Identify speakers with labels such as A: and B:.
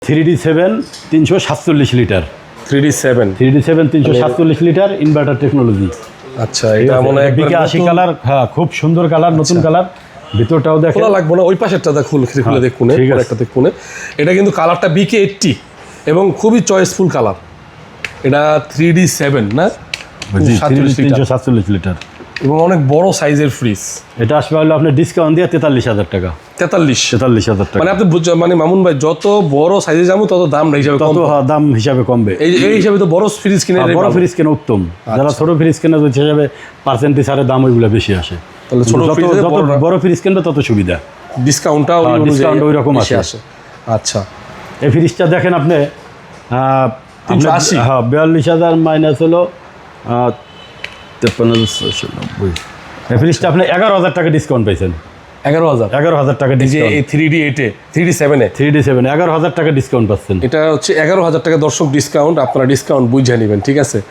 A: 3D7 347 litre
B: 3D7
A: 347 litre inverter technology.
B: আচ্ছা, এটা মনে হয় একবার
A: 80 কালার, হ্যাঁ খুব সুন্দর কালার, নতুন কালার। ভিতরটাও দেখেন,
B: খোলা লাগবে না, ওই পাশেরটা খুলে দেখুন,
A: ঠিক আছে।
B: একটা দেখুন। এটা কিন্তু কালারটা BK80 এবং খুবই চয়েসফুল কালার। এটা 3D7 না,
A: 347 লিটার
B: এবং অনেক বড় সাইজের ফ্রিজ।
A: এটা আসবে হলো আপনার ডিসকাউন্ট দিয়ে 43,000 টাকা।
B: 43,000
A: টাকা।
B: মানে আপনি মানে মামুন ভাই যত বড় সাইজে যাবো তত দাম হিসাবে
A: তত দাম হিসাবে কমবে।
B: এই হিসাবে তো বড় ফ্রিজ কিনে
A: বড় ফ্রিজ কেনা উত্তম। যারা ছোট ফ্রিজ কেনা ওই হিসাবে পার্সেন্টেজ হারে দাম ওইগুলো বেশি আসে।
B: তাহলে ছোট
A: যত বড় ফ্রিজ কিনবে তত সুবিধা,
B: ডিসকাউন্টটাও
A: ডিসকাউন্ট ওই রকম আসে।
B: আচ্ছা,
A: এই ফ্রিজটা দেখেন আপনি
B: 380,
A: হ্যাঁ 42,000 মাইনাস হলো 53,990। এই ফ্রিজটা আপনি 11,000 টাকা ডিসকাউন্ট পাইছেন। 11,000 টাকা ডিসকাউন্ট।
B: এই 3D7
A: 11,000 টাকা ডিসকাউন্ট পাচ্ছেন।
B: এটা হচ্ছে 11,000 টাকা দর্শক ডিসকাউন্ট। আপনারা ডিসকাউন্ট বুঝে নেবেন, ঠিক আছে।